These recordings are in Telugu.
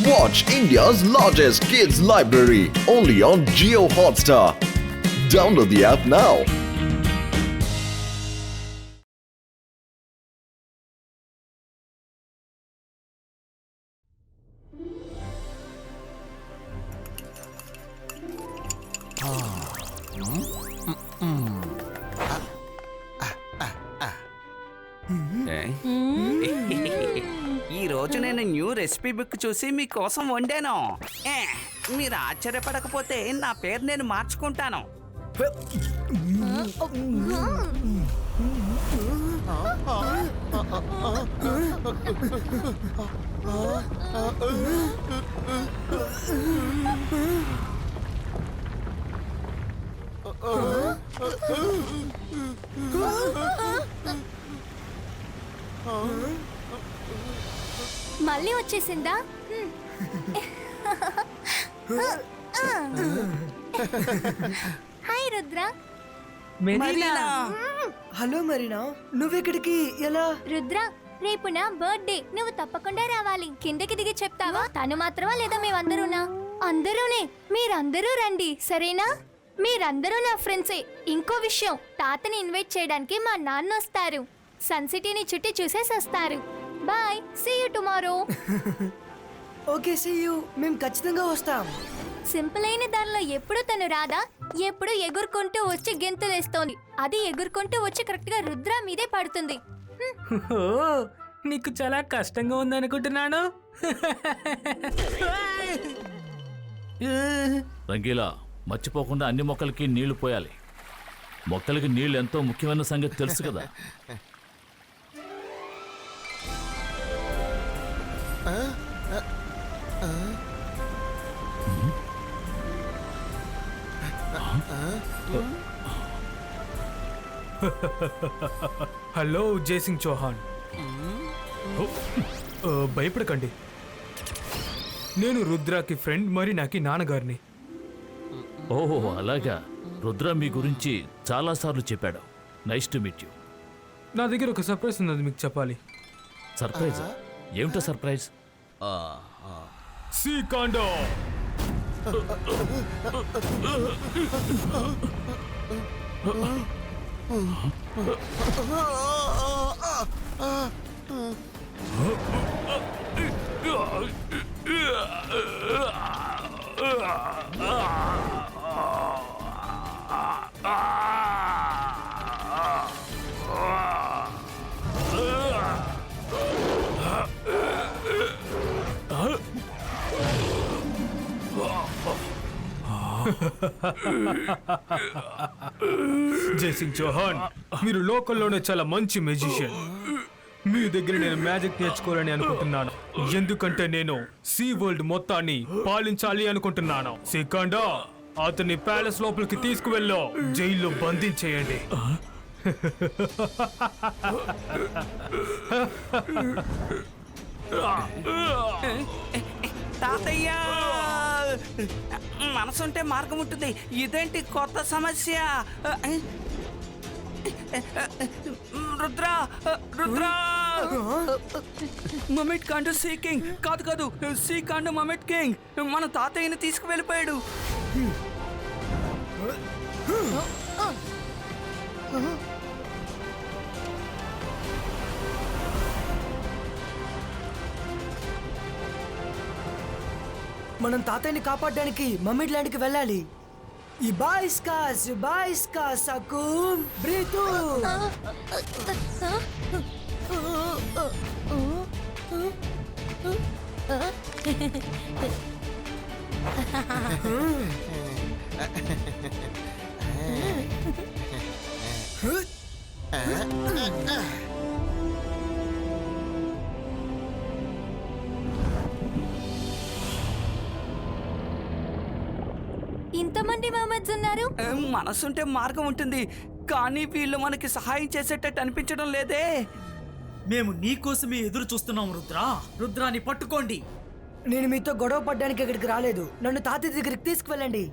Watch India's largest kids library only on Jio Hotstar. Download the app now. ఈ రోజు నేను న్యూ రెసిపీ బుక్ చూసి మీకోసం వండాను. మీరు ఆశ్చర్యపడకపోతే నా పేరు నేను మార్చుకుంటాను. మళ్ళీ వచ్చేసిందా? హాయ్ రుద్ర. మరీనా. హలో మరీనా, నువ్వెక్కడికి ఎలా? రుద్ర, రేపు నా బర్త్డే, నువ్వు తప్పకుండా రావాలి. కిందకి దిగి చెప్తావా? తను మాత్రమా లేదా మేమందరూనా? అందరూనే. మీరందరూ రండి, సరేనా? మీరందరూ నా ఫ్రెండ్సే. ఇంకో విషయం, తాతని ఇన్వైట్ చేయడానికి మా నాన్న వస్తారు. సన్ సిటీని చుట్టి చూసేసి వస్తారు. Bye, see you tomorrow. Okay, see you. మేము ఖచ్చితంగా వస్తాం. సింపుల్ అయిన దానిలో ఎప్పుడు తను రాదా? ఎప్పుడు ఎగురుకుంటూ వచ్చి గెంతులేస్తోంది. అది ఎగురుకుంటూ వచ్చి కరెక్ట్ గా రుద్ర మీదే పడుతుంది. నీకు చాలా కష్టంగా ఉందనుకుంటున్నాను. రంగీలా, మర్చిపోకుండా అన్ని మొక్కలకి నీళ్లు పోయాలి. మొక్కలకి నీళ్లు ఎంతో ముఖ్యమైన సంగతి తెలుసు కదా. హలో జయసింగ్ చౌహాన్. భయపడకండి, నేను రుద్రాకి ఫ్రెండ్, మరి నాకి నాన్నగారిని. ఓహో అలాగా. రుద్ర మీ గురించి చాలా సార్లు చెప్పాడు. Nice to meet you. నా దగ్గర ఒక సర్ప్రైజ్ ఉన్నది, మీకు చెప్పాలి. సర్ప్రైజ్? ఏమిటో సర్ప్రైజ్? సీకాండో. జయసింగ్ చౌహాన్, మీరు లోకల్లోనే చాలా మంచి మ్యూజిషియన్. మీ దగ్గర నేను మ్యాజిక్ నేర్చుకోవాలని అనుకుంటున్నాను. ఎందుకంటే నేను సీ వరల్డ్ మొత్తాన్ని పాలించాలి అనుకుంటున్నాను. శ్రీకాండా, అతన్ని ప్యాలెస్ లోపలికి తీసుకువెళ్ళో జైల్లో బంధించేయండి. తాతయ్య, మనసుంటే మార్గం ఉంటుంది. ఇదేంటి కొత్త సమస్య? రుద్ర, రుద్ర, మమెట్ కాండు సీ కింగ్. కాదు కాదు, సీ కాండు మమెట్ కింగ్ మన తాతయ్యని తీసుకువెళ్ళిపోయాడు. మనం తాతయ్యని కాపాడడానికి మమ్మీడ్ ల్యాండ్కి వెళ్ళాలి. ఇబాయిస్కా సకూమ్ బ్రీతు. ఇంతమంది మహమ్మద్స్ ఉన్నారు. మనసుంటే మార్గం ఉంటుంది, కానీ వీళ్ళు మనకి సహాయం చేసేటట్టు అనిపించడం లేదే. మేము నీకోసమే ఎదురు చూస్తున్నాం. రుద్రాని పట్టుకోండి. నేను మీతో గొడవ పడ్డానికి ఇక్కడికి రాలేదు. నన్ను తాతయ్య దగ్గరికి తీసుకువెళ్ళండి.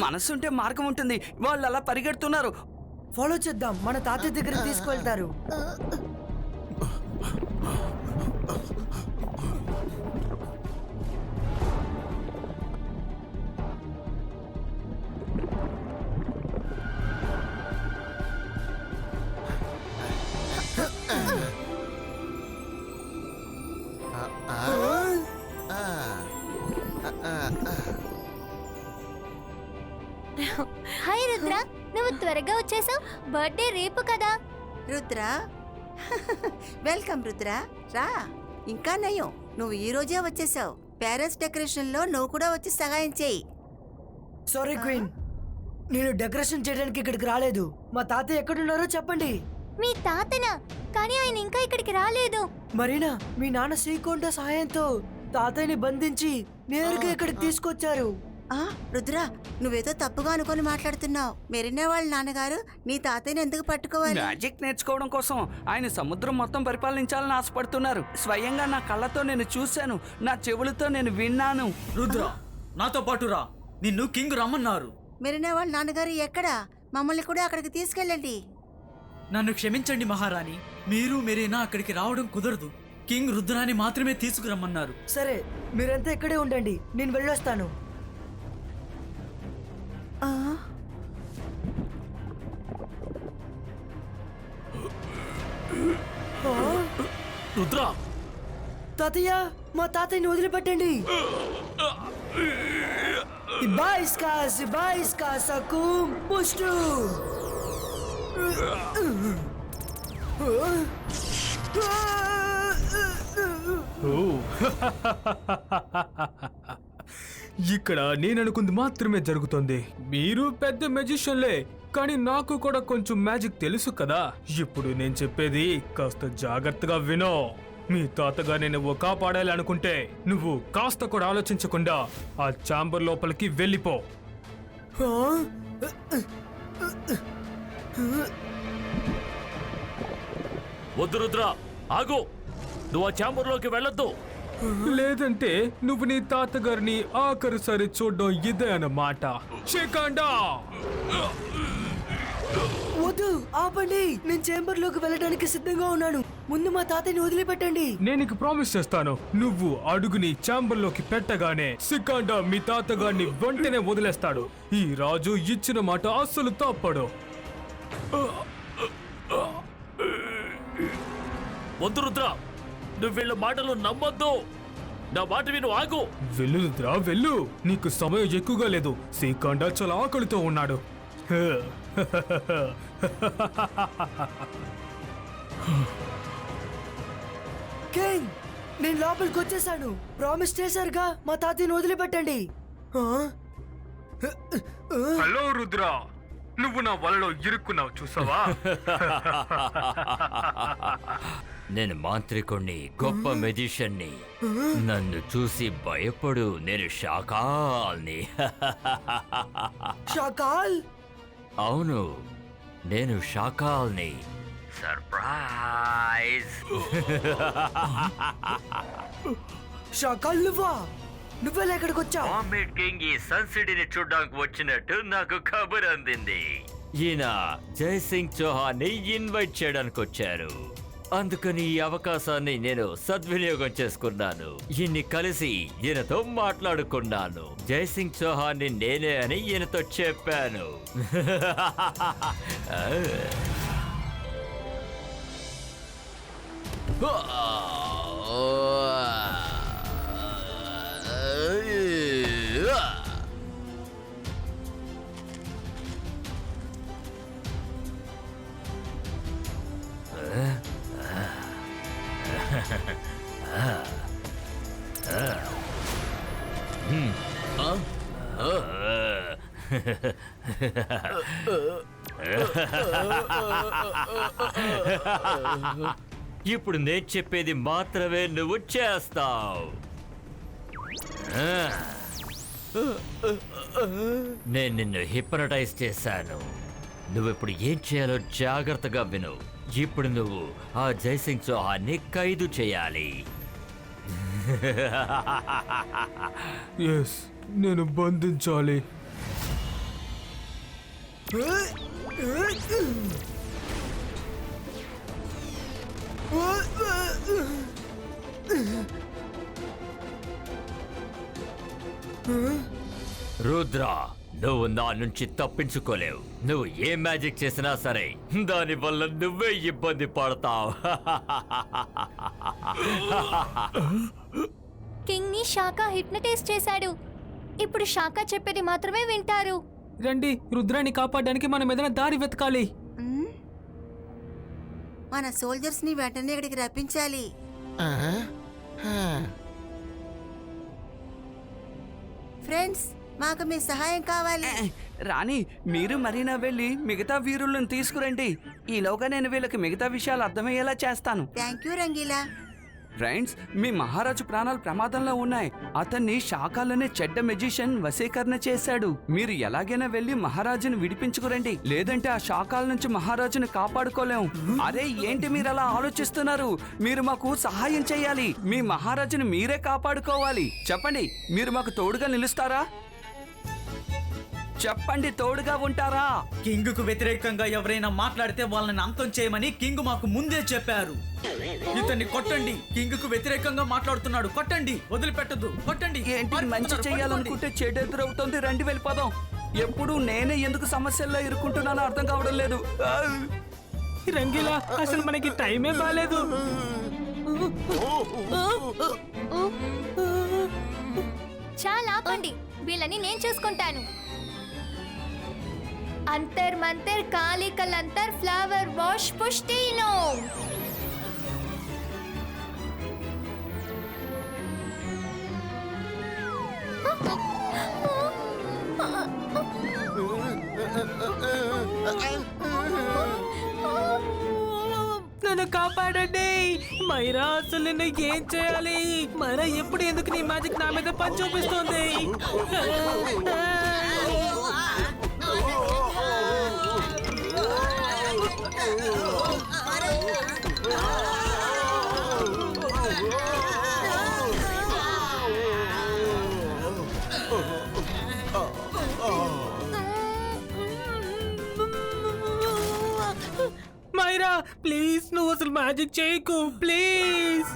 మనసుంటే మార్గం ఉంటుంది. వాళ్ళు అలా పరిగెడుతున్నారు. ఫాలో చేద్దాం, మన తాతయ్య దగ్గరికి తీసుకువెళ్తారు. హాయ్ రుద్ర, నువ్వు త్వరగా వచ్చేసావు. బర్త్డే రేపు కదా. రుద్ర వెల్కమ్ రుద్ర, రా. ఇంకా నయం, నువ్వు ఈ రోజే వచ్చేసావు. పేరెంట్స్ డెకరేషన్ లో నువ్వు కూడా వచ్చి సహాయం చేయి. సారీ క్వీన్, నేను డెకరేషన్ చేయడానికి ఇక్కడికి రాలేదు. మా తాతయ్య ఎక్కడున్నారో చెప్పండి. మీ తాతనా? కానీ ఆయన ఇంకా ఇక్కడికి రాలేదు. మరీనా, మీ నాన్న శ్రీకొండ సహాయంతో తాతయ్యని బంధించి నేరుగా ఇక్కడికి తీసుకొచ్చారు. రుద్ర, నువ్వేదో తప్పుగా అనుకొని మాట్లాడుతున్నావు. మెరీనా వాళ్ళ నాన్నగారు నీ తాతయ్యని ఎందుకు పట్టుకోవాలి? మ్యాజిక్ నేర్చుకోవడం కోసం ఆయన సముద్రం మొత్తం పరిపాలించాలని ఆశపడుతున్నారు. స్వయంగా నా కళ్ళతో నేను చూశాను, నా చెవులతో నేను విన్నాను. రుద్ర, నాతో పాటు రా. నిన్ను కింగ్ రమ్మన్నారు. మెరీనా వాళ్ళ నాన్నగారు ఎక్కడా? మమ్మల్ని కూడా అక్కడికి తీసుకెళ్ళండి. నన్ను క్షమించండి మహారాణి, మీరు మెరీనా అక్కడికి రావడం కుదరదు. కింగ్ రుద్రాని మాత్రమే తీసుకురమ్మన్నారు. సరే, మీరంతా ఇక్కడే ఉండండి, నేను వెళ్ళొస్తాను. రుద్ర, తాతయ్య, మా తాతయ్యని వదిలిపెట్టండి. Ibaiska sakum pushtu. ఇక్కడ నేను అనుకుంది మాత్రమే జరుగుతుంది. మీరు పెద్ద మెజిషియన్లే, కానీ నాకు కూడా కొంచెం మ్యాజిక్ తెలుసు కదా. ఇప్పుడు నేను చెప్పేది కాస్త జాగ్రత్తగా వినో. మీ తాతగారిని నువ్వు కాపాడాలి అనుకుంటే నువ్వు కాస్త కూడా ఆలోచించకుండా ఆ ఛాంబర్ లోపలికి వెళ్ళిపో. వద్దు రుద్ర, ఆగు. నువ్వు ఆ ఛాంబర్లోకి వెళ్ళొద్దు. లేదంటే నువ్వు నీ తాతగారిని ఆఖరిసారి చూడడం ఇదే అన్నమాట. శేఖండా, వద్దు, ఆపండి. నేను చేంబర్ లోకి వెళ్ళడానికి సిద్ధంగా ఉన్నాను. ముందు మా తాతయ్యని వదిలిపెట్టండి. నేను నీకు ప్రామిస్ చేస్తాను, నువ్వు అడుగుని ఛాంబర్ లోకి పెట్టగానే సికాండా మీ తాతగారిని వెంటనే వదిలేస్తాడు. ఈ రాజు ఇచ్చిన మాట అస్సలు తప్పడు. వద్దు రుద్ర, నువ్వు వీళ్ళ మాటలు నమ్మొద్దు. నా మాట విను, ఆగు. వెళ్ళు రుద్రా, వెళ్ళు. నీకు సమయం ఎక్కువగా లేదు. సికాండా చాలా ఆకలితో ఉన్నాడు. కింగ్, నేను లోపలికి వచ్చేసాను. ప్రామిస్ చేశారుగా, మా తాతయ్యని వదిలిపెట్టండి. హలో రుద్రా, నువ్వు నా వలలో ఇరుక్కున్నావు చూసావా? నేను మాంత్రికుణ్ణి, గొప్ప మెజిషియన్ని. నన్ను చూసి భయపడు, నేను షాకాల్ని. షాకాల్? అవును, నేను షాకాల్ని. సర్ప్రైజ్! షాకాల్ నువ్వా? నువ్వెలా ఎక్కడికి వచ్చావు? బాంబేడ్ కింగ్ ఈ సన్సిటీని చూడడానికి వచ్చినట్టు నాకు కబురు అందింది. ఈయన జైసింగ్ చౌహాన్ని ఇన్వైట్ చేయడానికి వచ్చారు. అందుకని ఈ అవకాశాన్ని నేను సద్వినియోగం చేసుకున్నాను. ఈయన్ని కలిసి ఈయనతో మాట్లాడుకున్నాను. జైసింగ్ చౌహాన్ని నేనే అని ఈయనతో చెప్పాను. ఇప్పుడు నేను చెప్పేది మాత్రమే నువ్వు చేస్తావు. నేను నిన్ను హిప్నటైజ్ చేశాను. నువ్విప్పుడు ఏం చేయాలో జాగ్రత్తగా విను. ఇప్పుడు నువ్వు ఆ జైసింగ్ చౌహాన్ని ఖైదు చేయాలి. ఎస్, నేను బంధించాలి. రుద్ర, నువ్వు నా నుంచి తప్పించుకోలేవు. నువ్వు ఏ మ్యాజిక్ చేసినా సరే దానివల్ల నువ్వే ఇబ్బంది పడతావు. కింగ్ ని షాకా హిప్నటైజ్ చేశాడు. ఇప్పుడు షాకా చెప్పేది మాత్రమే వింటారు. రండి, రుద్రాన్ని కాపాడడానికి మనం ఏదైనా దారి వెతకాలి. మన సోల్జర్స్ ని వెంటనే ఇక్కడికి రప్పించాలి. ఫ్రెండ్స్, మాకు మీ సహాయం కావాలి. రాణి, మీరు మరీనా వెళ్ళి మిగతా వీరులను తీసుకురండి. ఈలోగా నేను వీళ్ళకి మిగతా విషయాలు అర్థమయ్యేలా చేస్తాను. Thank you Rangeela. ఫ్రెండ్స్, మీ మహారాజు ప్రాణాలు ప్రమాదంలో ఉన్నాయి. అతన్ని షాకాలనే చెడ్డ మెజిషియన్ వశీకరణ చేశాడు. మీరు ఎలాగైనా వెళ్ళి మహారాజుని విడిపించుకురండి, లేదంటే ఆ షాకాల నుంచి మహారాజుని కాపాడుకోలేము. అరే, ఏంటి మీరు అలా ఆలోచిస్తున్నారు? మీరు మాకు సహాయం చేయాలి. మీ మహారాజుని మీరే కాపాడుకోవాలి. చెప్పండి, మీరు మాకు తోడుగా నిలుస్తారా? చెప్పండి, తోడుగా ఉంటారా? కింగ్ కు వ్యతిరేకంగా ఎవరైనా మాట్లాడితే వాళ్ళని అంతం చేయమని కింగ్ మాకు ముందే చెప్పారు. ఇతన్ని కొట్టండి. కింగ్ కు వ్యతిరేకంగా మాట్లాడుతున్నాడు. కొట్టండి, వదిలిపెట్టద్దు. కొట్టండి. ఏంటి, మంచి చేయాలనుకుంటే చెడు ఎదురవుతుంది. రండి, వెళ్ళిపోదాం. ఎప్పుడు నేనే ఎందుకు సమస్యల్లో ఇరుక్కుంటున్నానో అర్థం కావడం లేదు. రంగీలా, అసలు మనకి టైమే బాలేదు. చాలా ఆపండి, వీళ్ళని నేను చూసుకుంటాను. అంతర్ మంతర్ కాలికల్ అంతర్ ఫ్లవర్ వాష్ పుష్టినో. నన్ను కాపాడండి. మైరా, అసలు నేను ఏం చేయాలి? మైరా ఎప్పుడు ఎందుకు నీ మ్యాజిక్ నా మీద పని చూపిస్తుంది? మైరా, ప్లీజ్, నువ్వు అసలు మ్యాజిక్ చేయకు ప్లీజ్.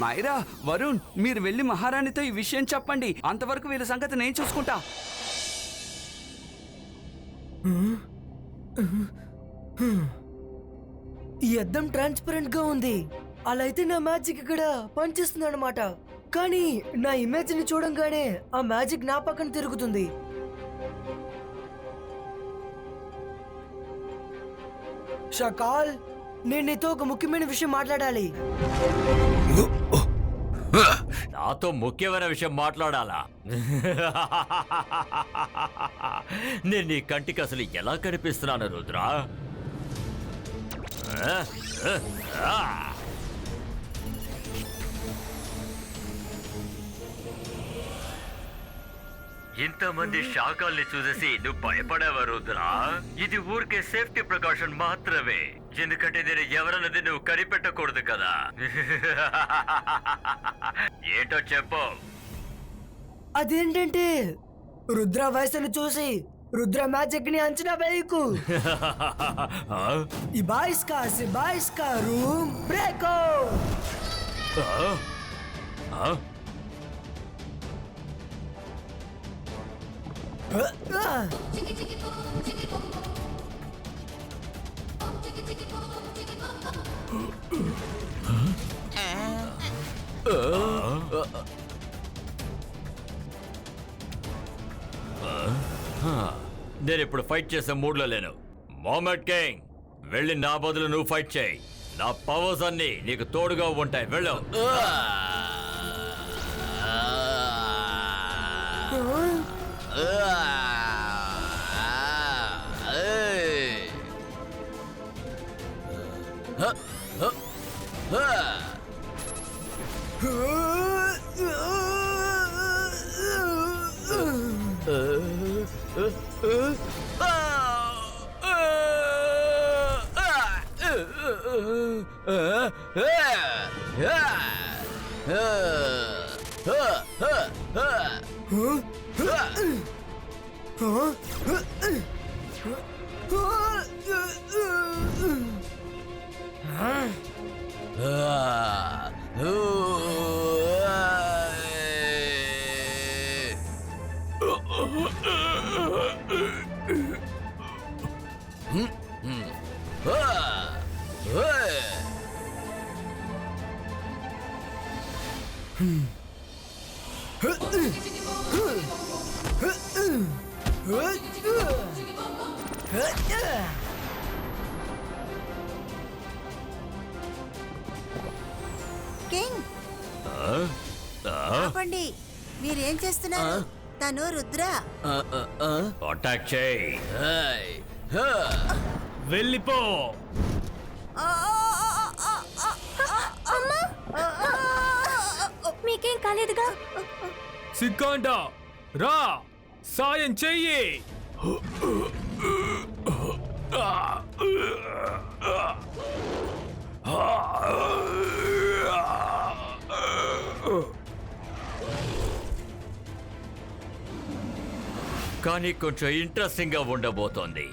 మైరా, వరుణ్, మీరు వెళ్ళి మహారాణితో ఈ విషయం చెప్పండి. అంతవరకు వీళ్ళ సంగతి నేను చూసుకుంటా. ఈ అద్దం ట్రాన్స్పరెంట్ గా ఉంది. అలా అయితే నా మ్యాజిక్ ఇక్కడ పనిచేస్తుంది అనమాట. కానీ నా ఇమేజ్ ని చూడంగానే ఆ మ్యాజిక్ నా పక్కన తిరుగుతుంది. షకాల్, నేను నీతో ఒక ముఖ్యమైన విషయం మాట్లాడాలి. నాతో ముఖ్యమైన విషయం మాట్లాడాలా? నేను నీ కంటికి అసలు ఎలా కనిపిస్తున్నాను రుద్రా? ఇంతమంది శాఖల్ని చూసేసి నువ్వు భయపడేవా రుద్రా? ఇది ఊరికే సేఫ్టీ ప్రికాషన్ మాత్రమే. ఎందుకంటే నేను ఎవరన్నది నువ్వు కనిపెట్టకూడదు కదా. ఏంటో చెప్పు. అదేంటంటే రుద్ర వయసును చూసి రుద్ర మ్యాజిక్ ని అంచనా వేయకు. ఇబాయిస్కా రూమ్ బ్రేకో. నేను ఇప్పుడు ఫైట్ చేసే మూడ్లో లేను. మొహమ్మద్ కింగ్, వెళ్ళి నా బదులు నువ్వు ఫైట్ చేయి. నా పవర్స్ అన్ని నీకు తోడుగా ఉంటాయి. వెళ్ళు. కింగ్ ఆపండి, మీరేం చేస్తున్నారు? తను రుద్ర. అటాక్ చేయి. వెళ్ళిపో. మీకేం కాలేదుగా? సిక్కాండా రా, సాయం చెయ్యి. కానీ కొంచెం ఇంట్రెస్టింగ్ గా ఉండబోతోంది.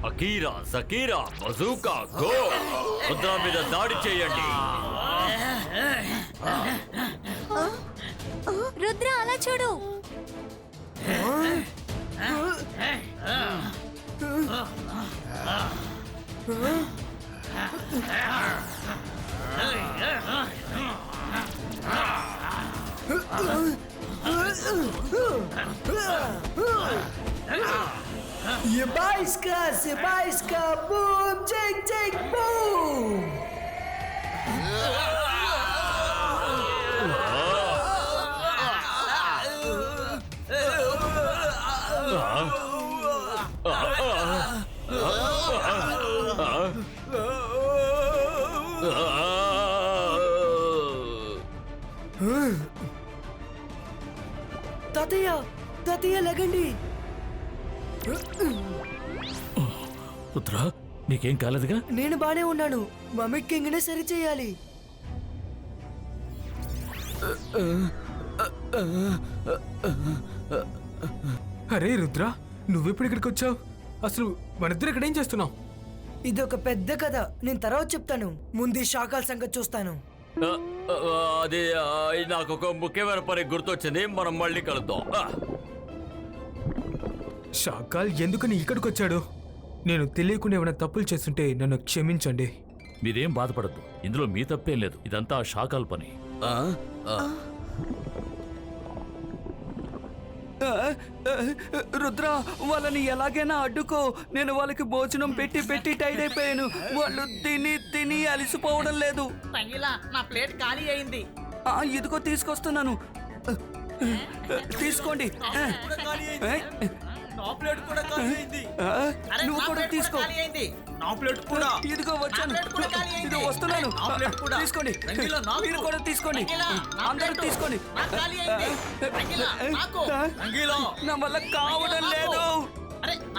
Akira, జకీరా, bazooka, go! రుద్ర మీద దాడి చేయండి. రుద్ర అలా చూడు. Sebaiska, boom, take, boom! తాతయ్య లగండి. రుద్ర, నీకేం కాలేదుగా? నేను బానే ఉన్నాను. మమ్మీ కింగ్ నే సరి చేయాలి. అరే రుద్ర, నువ్వెప్పుడు ఇక్కడికి వచ్చావు? అసలు మనిద్దరు ఇక్కడ ఏం చేస్తున్నావు? ఇది ఒక పెద్ద కథ, నేను తర్వాత చెప్తాను. ముందు శాఖల సంగతి చూస్తాను. అది నాకు ఒక ముఖ్యమైన పని గుర్తొచ్చింది. మనం మళ్ళీ కలుద్దాం. శాకాల్ ఎందుకని ఇక్కడికి వచ్చాడు? నేను తెలియకుండా ఏమైనా తప్పులు చేస్తుంటే నన్ను క్షమించండి. మీరేం బాధపడద్దు, ఇందులో మీ తప్పేం లేదు. ఇదంతా శాకాల్ పని. రుద్ర, వాళ్ళని ఎలాగైనా అడ్డుకో. నేను వాళ్ళకి భోజనం పెట్టి టైడ్ అయిపోయాను. వాళ్ళు తిని అలిసిపోవడం లేదు. నా ప్లేట్ ఖాళీ అయింది. ఇదిగో తీసుకొస్తున్నాను, తీసుకోండి. నా ప్లేట్ కూడా ఖాళీ అయింది. నువ్వు కూడా తీసుకో. నా ప్లేట్ కూడా. ఇదిగో వచ్చాను, ఇదిగో వస్తున్నాను. తీసుకోండి, మీరు కూడా తీసుకోండి. అందరూ తీసుకోండి. నా వల్ల కావడం లేదు.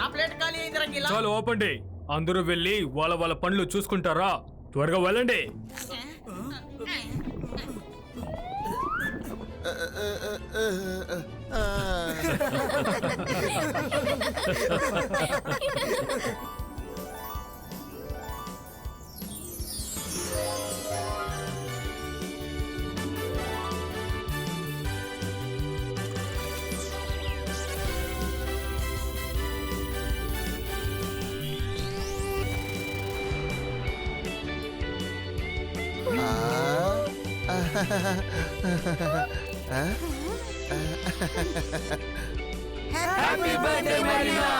నా ప్లేట్ ఖాళీ అయింది రంగిలా. చాలు ఓపండి, అందరూ వెళ్ళి వాళ్ళ పనులు చూసుకుంటారా? త్వరగా వెళ్ళండి. Happy birthday Marina.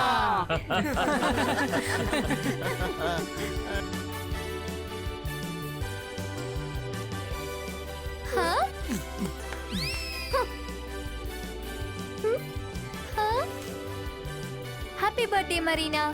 Happy birthday Marina.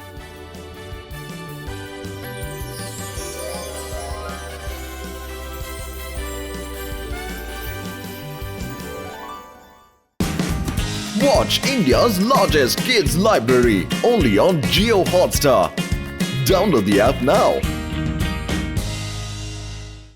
Watch India's largest kids library only on Geo Hotstar. Download the app now.